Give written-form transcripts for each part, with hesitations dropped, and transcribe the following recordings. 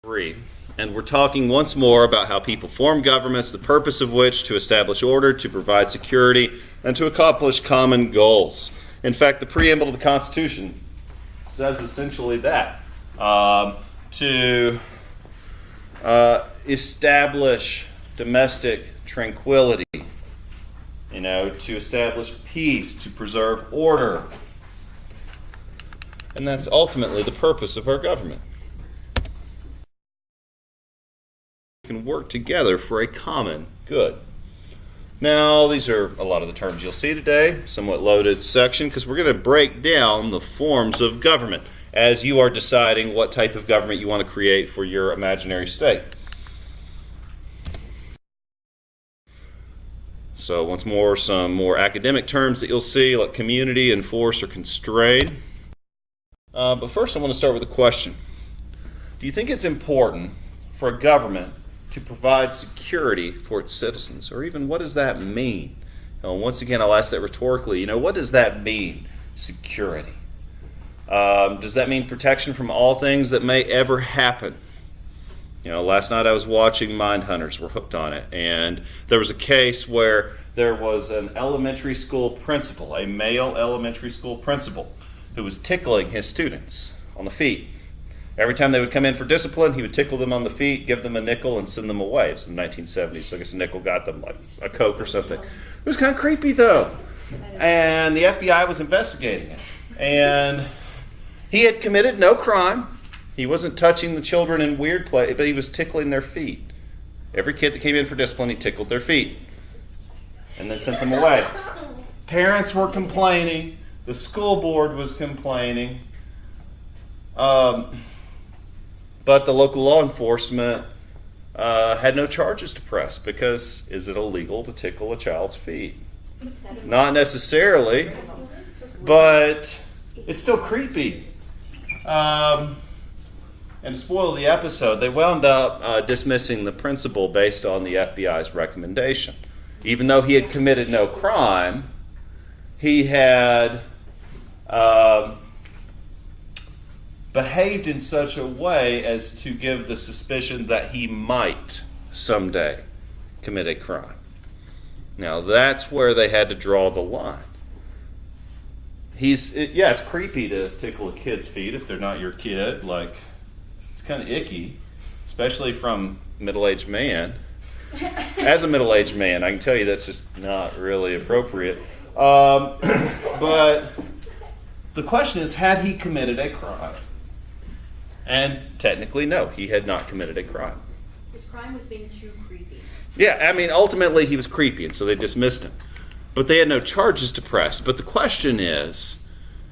3, and we're talking once more about how people form governments, the purpose of which to establish order, to provide security, and to accomplish common goals. In fact, the preamble to the Constitution says essentially that, to establish domestic tranquility, to establish peace, to preserve order. And that's ultimately the purpose of our government. We can work together for a common good. Now, these are a lot of the terms you'll see today, somewhat loaded section, because we're going to break down the forms of government as you are deciding what type of government you want to create for your imaginary state. So once more, some more academic terms that you'll see, like community, enforce, or constrain. But first I want to start with a question. Do you think it's important for a government to provide security for its citizens? Or even, what does that mean? Once again, I'll ask that rhetorically. What does that mean, security? Does that mean protection from all things that may ever happen? Last night I was watching Mindhunters. We're hooked on it. And there was a case where there was an elementary school principal, a male elementary school principal, who was tickling his students on the feet. Every time they would come in for discipline, he would tickle them on the feet, give them a nickel, and send them away. It's the 1970s, so I guess a nickel got them like a Coke or something. It was kind of creepy, though. And the FBI was investigating it. And he had committed no crime. He wasn't touching the children in weird play, but he was tickling their feet. Every kid that came in for discipline, he tickled their feet and then sent them away. Parents were complaining. The school board was complaining. But the local law enforcement had no charges to press, because is it illegal to tickle a child's feet? Not necessarily, but it's still creepy. And to spoil the episode, they wound up dismissing the principal based on the FBI's recommendation. Even though he had committed no crime, he had behaved in such a way as to give the suspicion that he might someday commit a crime. Now, that's where they had to draw the line. It's creepy to tickle a kid's feet if they're not your kid. It's kind of icky, especially from a middle-aged man. As a middle-aged man, I can tell you that's just not really appropriate. But the question is, had he committed a crime? And technically, no, he had not committed a crime. His crime was being too creepy. Yeah, ultimately he was creepy, and so they dismissed him. But they had no charges to press. But the question is,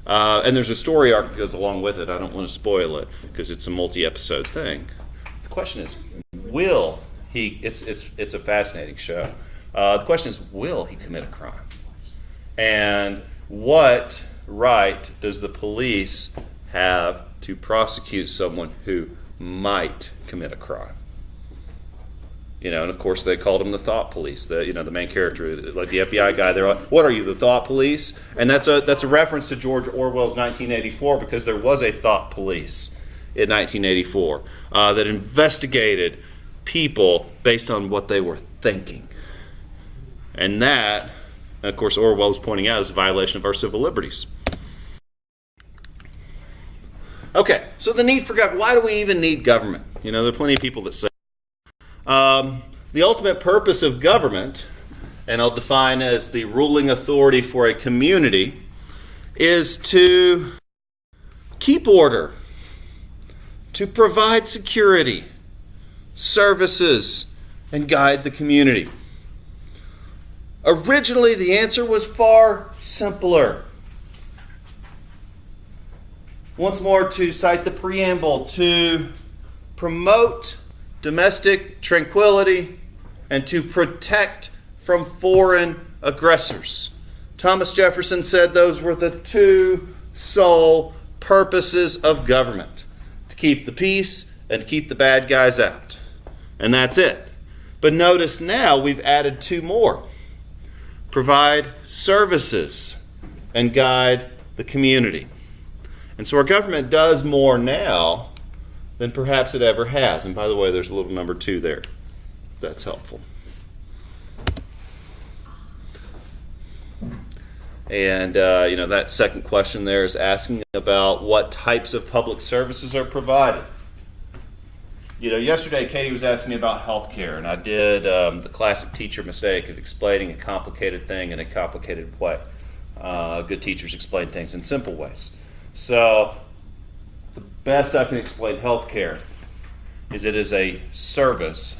and there's a story arc that goes along with it. I don't want to spoil it because it's a multi-episode thing. The question is, will he? It's a fascinating show. The question is, will he commit a crime? And what right does the police have to prosecute someone who might commit a crime? And of course they called him the thought police. The main character, like the FBI guy, they're like, "What are you, the thought police?" And that's a reference to George Orwell's 1984, because there was a thought police in 1984 that investigated people based on what they were thinking. And that, of course, Orwell was pointing out, is a violation of our civil liberties. Okay, so the need for government. Why do we even need government? There are plenty of people that say the ultimate purpose of government, and I'll define as the ruling authority for a community, is to keep order, to provide security, services, and guide the community. Originally, the answer was far simpler. Once more, to cite the preamble, to promote domestic tranquility and to protect from foreign aggressors. Thomas Jefferson said those were the two sole purposes of government: to keep the peace and to keep the bad guys out. And that's it. But notice now we've added two more: provide services and guide the community. And so our government does more now than perhaps it ever has. And by the way, there's a little number 2 there. That's helpful. And that second question there is asking about what types of public services are provided. Yesterday Katie was asking me about healthcare, and I did the classic teacher mistake of explaining a complicated thing in a complicated way. Good teachers explain things in simple ways. So the best I can explain healthcare is it is a service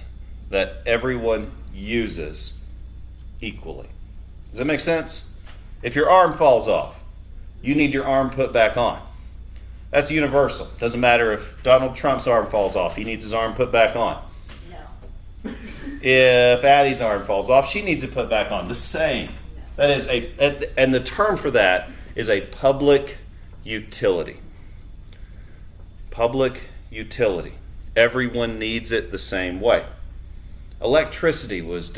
that everyone uses equally. Does that make sense? If your arm falls off, you need your arm put back on. That's universal. Doesn't matter if Donald Trump's arm falls off, he needs his arm put back on. No. If Addie's arm falls off, she needs it put back on. The same. That is and the term for that is a public utility. Public utility. Everyone needs it the same way. Electricity was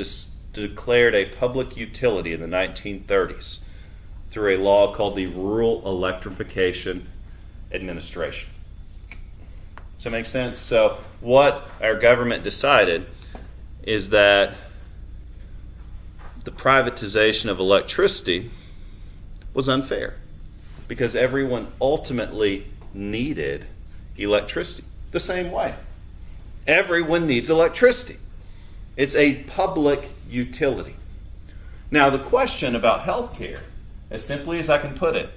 declared a public utility in the 1930s through a law called the Rural Electrification Administration. Does that make sense? So what our government decided is that the privatization of electricity was unfair because everyone ultimately needed electricity the same way. Everyone needs electricity. It's a public utility. Now, the question about healthcare, as simply as I can put it,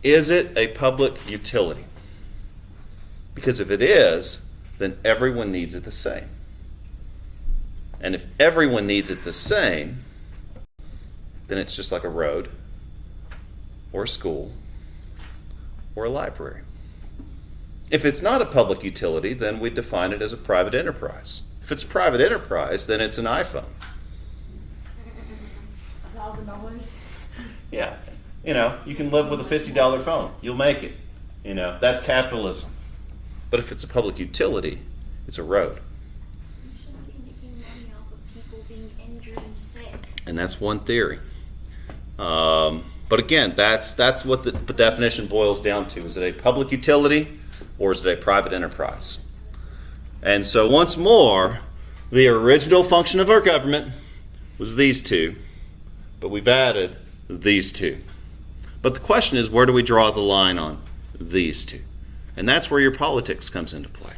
is it a public utility? Because if it is, then everyone needs it the same. And if everyone needs it the same, then it's just like a road, or a school, or a library. If it's not a public utility, then we define it as a private enterprise. If it's a private enterprise, then it's an iPhone. $1,000. Yeah. You can live with a $50 phone. You'll make it. That's capitalism. But if it's a public utility, it's a road. You shouldn't be making money off of people being injured and sick. And that's one theory. But again, that's what the definition boils down to. Is it a public utility or is it a private enterprise? And so once more, the original function of our government was these two, but we've added these two. But the question is, where do we draw the line on these two? And that's where your politics comes into play.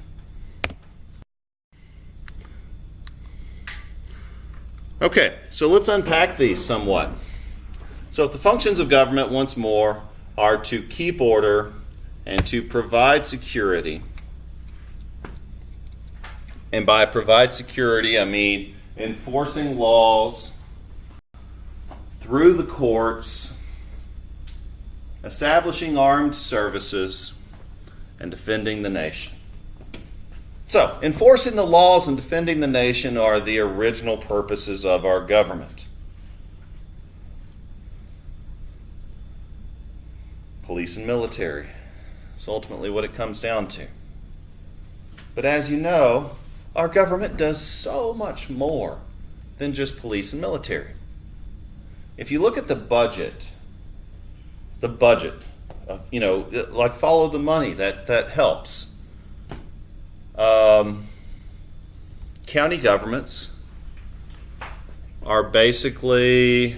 Okay, so let's unpack these somewhat. So if the functions of government, once more, are to keep order and to provide security, and by provide security, I mean enforcing laws through the courts, establishing armed services, and defending the nation. So, enforcing the laws and defending the nation are the original purposes of our government. Police and military. That's ultimately what it comes down to. But as you know, our government does so much more than just police and military. If you look at the budget, like follow the money, that helps. County governments are basically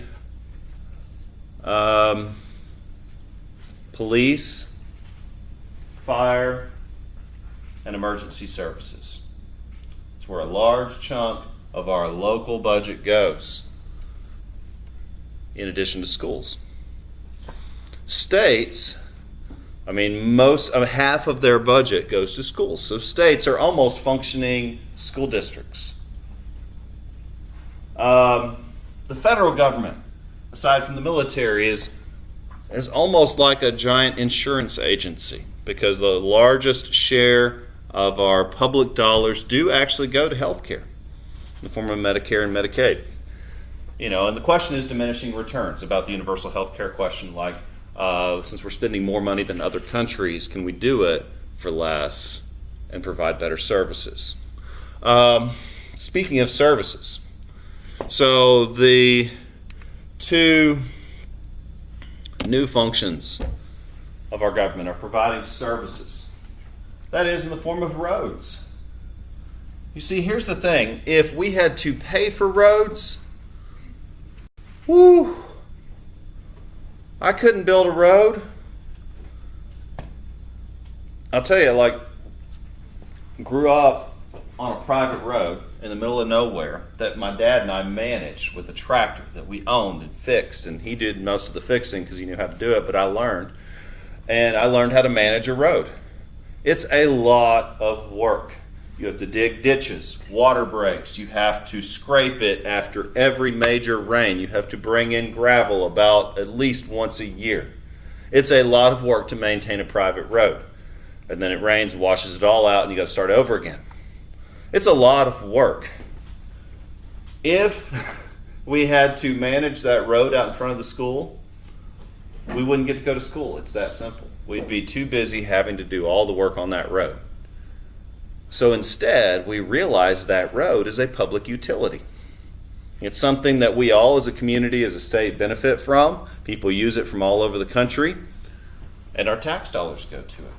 police, fire, and emergency services. It's where a large chunk of our local budget goes, in addition to schools. States, half of their budget goes to schools. So states are almost functioning school districts. The federal government, aside from the military, is almost like a giant insurance agency because the largest share of our public dollars do actually go to health care in the form of Medicare and Medicaid. And the question is diminishing returns about the universal health care question, like, since we're spending more money than other countries, can we do it for less and provide better services? Speaking of services, so the two new functions of our government are providing services That is in the form of roads. You see, here's the thing. If we had to pay for roads, I couldn't build a road. I'll tell you, grew up on a private road in the middle of nowhere that my dad and I managed with a tractor that we owned and fixed, and he did most of the fixing because he knew how to do it, but I learned. And I learned how to manage a road. It's a lot of work. You have to dig ditches, water breaks. You have to scrape it after every major rain. You have to bring in gravel about at least once a year. It's a lot of work to maintain a private road. And then it rains, washes it all out, and you got to start over again. It's a lot of work. If we had to manage that road out in front of the school, we wouldn't get to go to school. It's that simple. We'd be too busy having to do all the work on that road. So instead, we realize that road is a public utility. It's something that we all as a community, as a state, benefit from. People use it from all over the country, and our tax dollars go to it.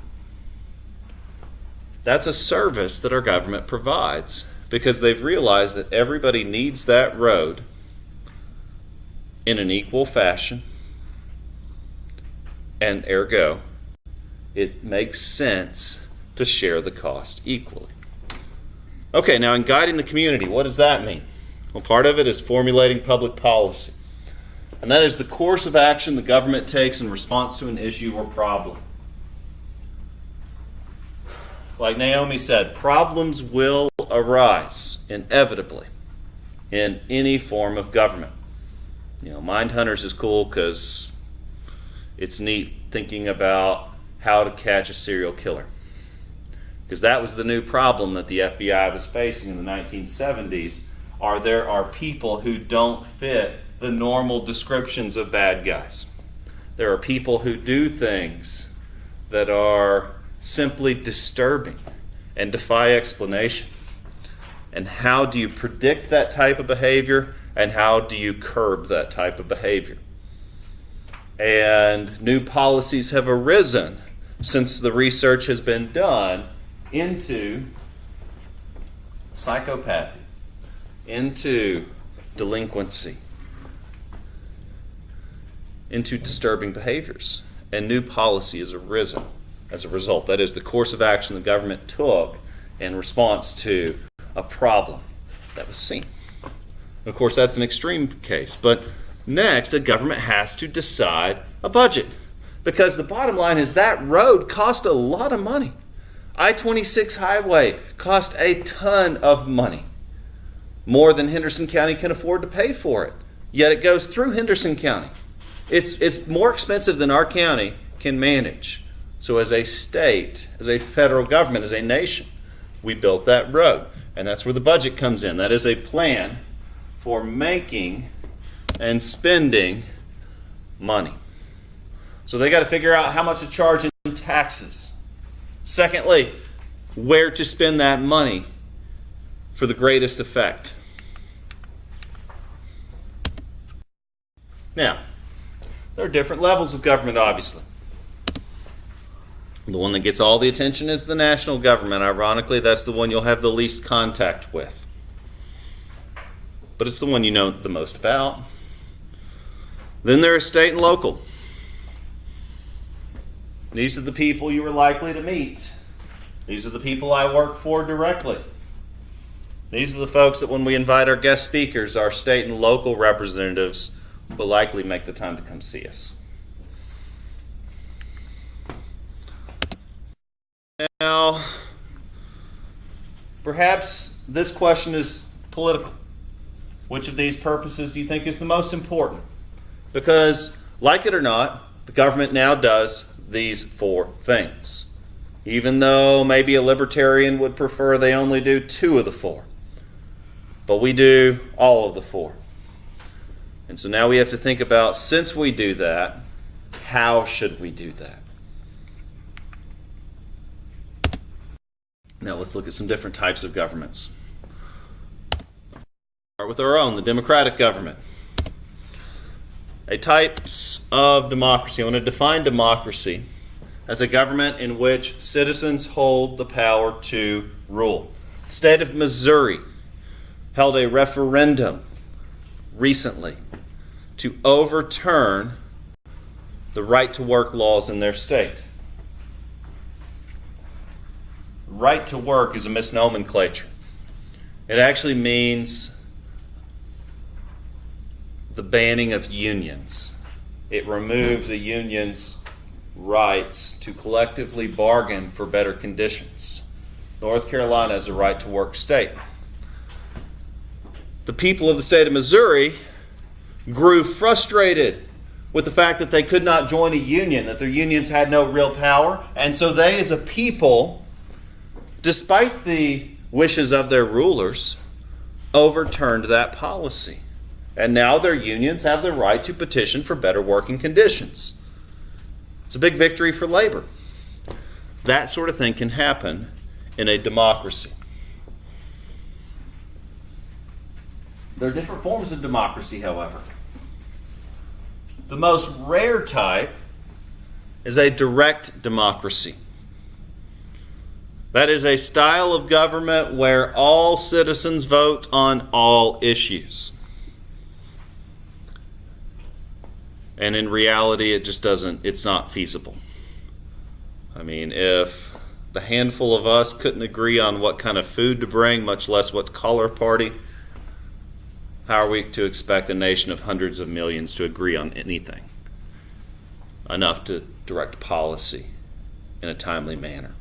That's a service that our government provides because they've realized that everybody needs that road in an equal fashion, and ergo, it makes sense to share the cost equally. Okay, now in guiding the community, what does that mean? Well, part of it is formulating public policy. And that is the course of action the government takes in response to an issue or problem. Like Naomi said, problems will arise inevitably in any form of government. Mindhunters is cool because it's neat thinking about how to catch a serial killer. Because that was the new problem that the FBI was facing in the 1970s. There are people who don't fit the normal descriptions of bad guys. There are people who do things that are simply disturbing and defy explanation. And how do you predict that type of behavior, and how do you curb that type of behavior? And new policies have arisen since the research has been done into psychopathy, into delinquency, into disturbing behaviors. And new policy has arisen as a result. That is the course of action the government took in response to a problem that was seen. Of course, that's an extreme case. But next, a government has to decide a budget. Because the bottom line is that road cost a lot of money. I-26 highway cost a ton of money. More than Henderson County can afford to pay for it. Yet it goes through Henderson County. It's more expensive than our county can manage. So as a state, as a federal government, as a nation, we built that road. And that's where the budget comes in. That is a plan for making and spending money. So they got to figure out how much to charge in taxes. Secondly, where to spend that money for the greatest effect. Now, there are different levels of government, obviously. The one that gets all the attention is the national government. Ironically, that's the one you'll have the least contact with. But it's the one you know the most about. Then there is state and local. These are the people you are likely to meet. These are the people I work for directly. These are the folks that when we invite our guest speakers, our state and local representatives will likely make the time to come see us. Now, perhaps this question is political. Which of these purposes do you think is the most important? Because, like it or not, the government now does these four things. Even though maybe a libertarian would prefer they only do two of the four. But we do all of the four. And so now we have to think about, since we do that, how should we do that? Now let's look at some different types of governments. Start with our own, the democratic government. Types of democracy. I want to define democracy as a government in which citizens hold the power to rule. The state of Missouri held a referendum recently to overturn the right to work laws in their state. Right to work is a misnomenclature. It actually means the banning of unions. It removes a union's rights to collectively bargain for better conditions. North Carolina is a right to work state. The people of the state of Missouri grew frustrated with the fact that they could not join a union, that their unions had no real power, and so they as a people, despite the wishes of their rulers, overturned that policy. And now their unions have the right to petition for better working conditions. It's a big victory for labor. That sort of thing can happen in a democracy. There are different forms of democracy, however. The most rare type is a direct democracy. That is a style of government where all citizens vote on all issues. And in reality, it's not feasible. I mean, if the handful of us couldn't agree on what kind of food to bring, much less what color party, how are we to expect a nation of hundreds of millions to agree on anything enough to direct policy in a timely manner?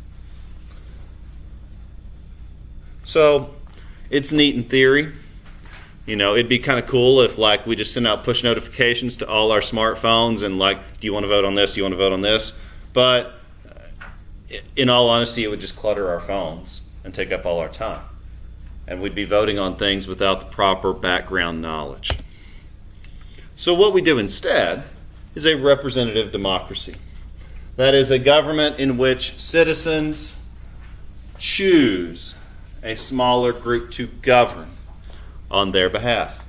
So, it's neat in theory. You know, it'd be kind of cool if, like, we just send out push notifications to all our smartphones and, like, do you want to vote on this? Do you want to vote on this? But in all honesty, it would just clutter our phones and take up all our time. And we'd be voting on things without the proper background knowledge. So what we do instead is a representative democracy. That is a government in which citizens choose a smaller group to govern on their behalf.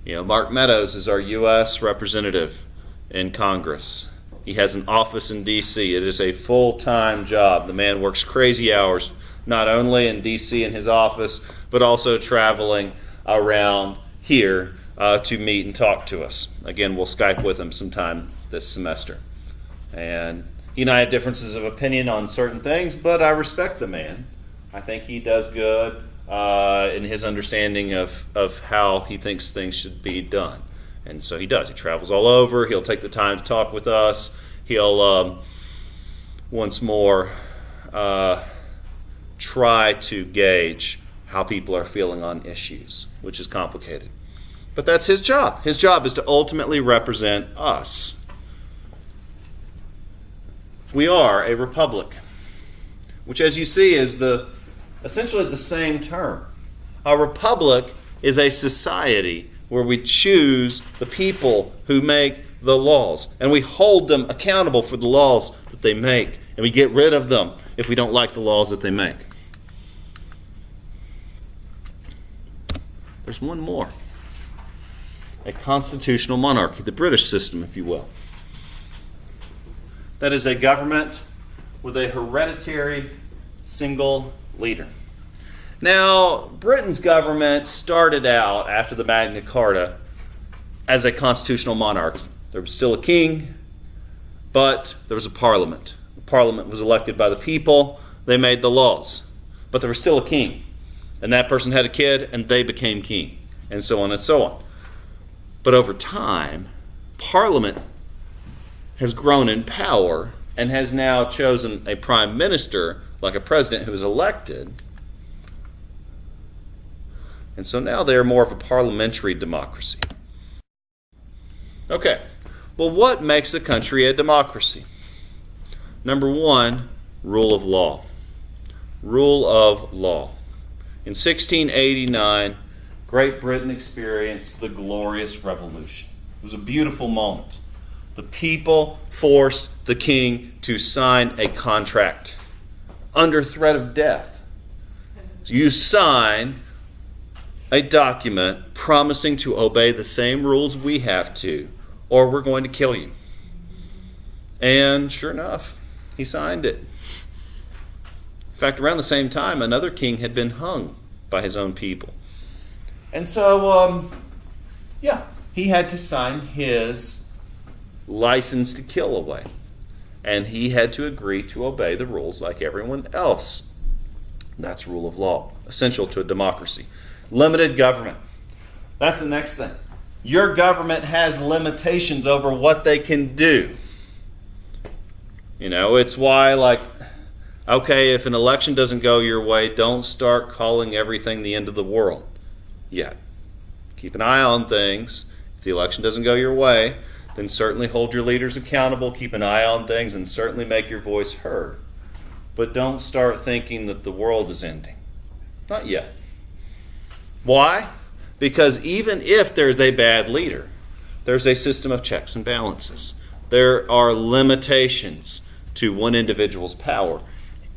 You know, Mark Meadows is our U.S. representative in Congress. He has an office in D.C. It is a full-time job. The man works crazy hours, not only in D.C. in his office, but also traveling around here to meet and talk to us. Again, we'll Skype with him sometime this semester. And he and I have differences of opinion on certain things, but I respect the man. I think he does good in his understanding of how he thinks things should be done. And so he does. He travels all over. He'll take the time to talk with us. He'll once more try to gauge how people are feeling on issues, which is complicated. But that's his job. His job is to ultimately represent us. We are a republic, which, as you see, is essentially the same term. A republic is a society where we choose the people who make the laws, and we hold them accountable for the laws that they make, and we get rid of them if we don't like the laws that they make. There's one more. A constitutional monarchy, the British system, if you will. That is a government with a hereditary single leader. Now, Britain's government started out after the Magna Carta as a constitutional monarchy. There was still a king, but there was a parliament. The parliament was elected by the people. They made the laws. But there was still a king. And that person had a kid, and they became king, and so on and so on. But over time, Parliament has grown in power and has now chosen a prime minister, like a president who is elected. And so now they are more of a parliamentary democracy. Okay, well, what makes a country a democracy? Number one, rule of law. Rule of law. In 1689, Great Britain experienced the Glorious Revolution. It was a beautiful moment. The people forced the king to sign a contract under threat of death. So you sign a document promising to obey the same rules we have to, or we're going to kill you. And sure enough, he signed it. In fact, around the same time, another king had been hung by his own people. And so, he had to sign his license to kill away. And he had to agree to obey the rules like everyone else. That's rule of law, essential to a democracy. Limited government. That's the next thing. Your government has limitations over what they can do. It's why, if an election doesn't go your way, don't start calling everything the end of the world yet. Keep an eye on things. If the election doesn't go your way, then certainly hold your leaders accountable, keep an eye on things, and certainly make your voice heard. But don't start thinking that the world is ending. Not yet. Why? Because even if there's a bad leader, there's a system of checks and balances. There are limitations to one individual's power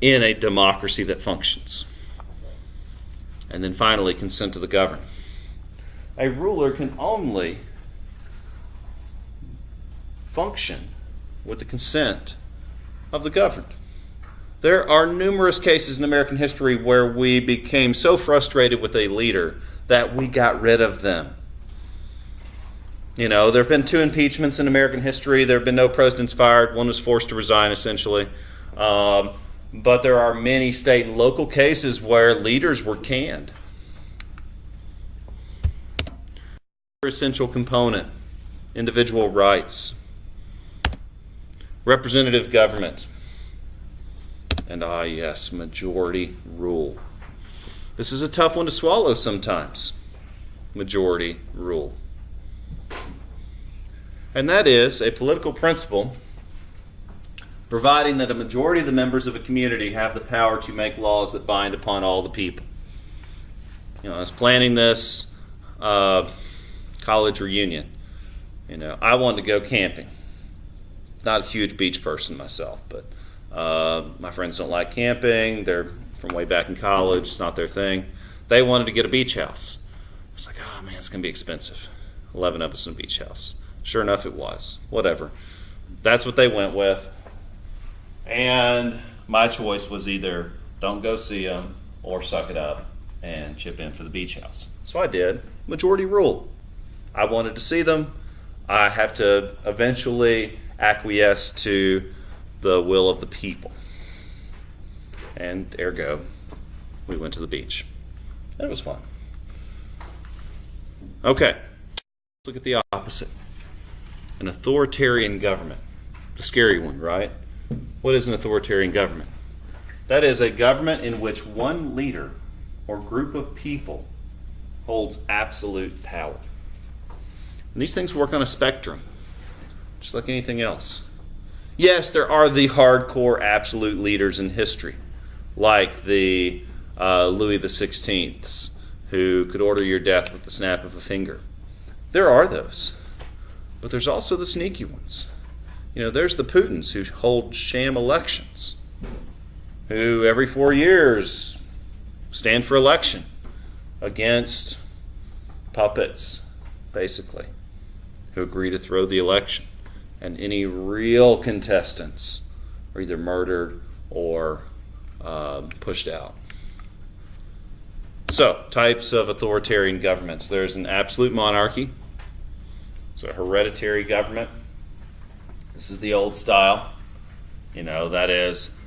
in a democracy that functions. And then finally, consent of the governed. A ruler can only function with the consent of the governed. There are numerous cases in American history where we became so frustrated with a leader that we got rid of them. There have been 2 impeachments in American history. There have been no presidents fired. One was forced to resign, essentially. But there are many state and local cases where leaders were canned. Essential component, individual rights, representative government, and yes, majority rule. This is a tough one to swallow sometimes. Majority rule. And that is a political principle providing that a majority of the members of a community have the power to make laws that bind upon all the people. I was planning this college reunion. I wanted to go camping. Not a huge beach person myself, but my friends don't like camping. They're from way back in college. It's not their thing. They wanted to get a beach house. I was like, oh man, it's going to be expensive. 11 up at a beach house. Sure enough, it was. Whatever. That's what they went with. And my choice was either don't go see them or suck it up and chip in for the beach house. So I did. Majority rule. I wanted to see them. I have to eventually acquiesce to the will of the people. And ergo, we went to the beach. It was fun. Okay, let's look at the opposite. An authoritarian government. The scary one, right? What is an authoritarian government? That is a government in which one leader or group of people holds absolute power. And these things work on a spectrum, just like anything else. Yes, there are the hardcore absolute leaders in history, like the Louis XVI, who could order your death with the snap of a finger. There are those. But there's also the sneaky ones. There's the Putins who hold sham elections, who every 4 years stand for election against puppets, basically, who agree to throw the election. And any real contestants are either murdered or pushed out. So, types of authoritarian governments. There's an absolute monarchy. It's a hereditary government. This is the old style. That is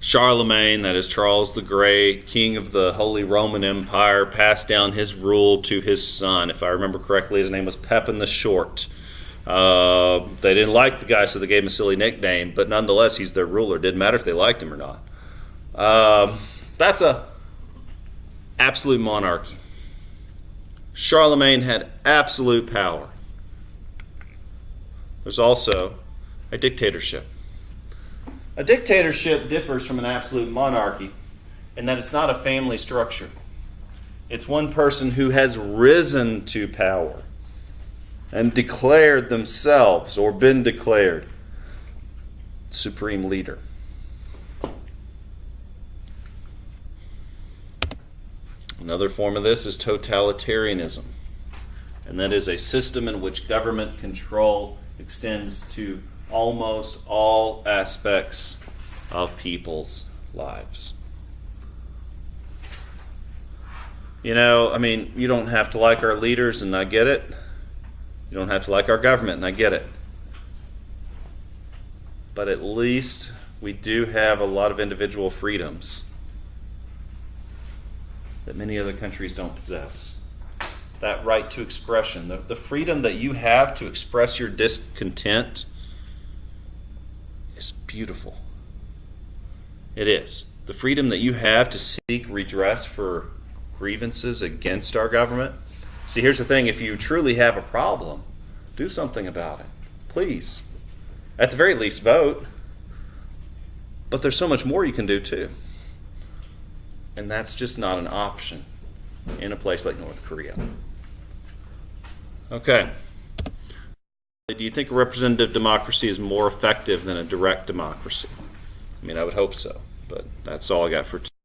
Charlemagne, that is Charles the Great, king of the Holy Roman Empire, passed down his rule to his son. If I remember correctly, his name was Pepin the Short. They didn't like the guy, so they gave him a silly nickname, but nonetheless, he's their ruler. Didn't matter if they liked him or not. That's a absolute monarchy. Charlemagne had absolute power. There's also a dictatorship. A dictatorship differs from an absolute monarchy in that it's not a family structure. It's one person who has risen to power and declared themselves or been declared supreme leader. Another form of this is totalitarianism, and that is a system in which government control extends to almost all aspects of people's lives. You know, I mean, you don't have to like our leaders, and I get it. You don't have to like our government, and I get it. But at least we do have a lot of individual freedoms that many other countries don't possess. That right to expression, the freedom that you have to express your discontent is beautiful. It is. The freedom that you have to seek redress for grievances against our government. See, here's the thing. If you truly have a problem, do something about it. Please. At the very least, vote. But there's so much more you can do, too. And that's just not an option in a place like North Korea. Okay. Do you think a representative democracy is more effective than a direct democracy? I mean, I would hope so, but that's all I got for today.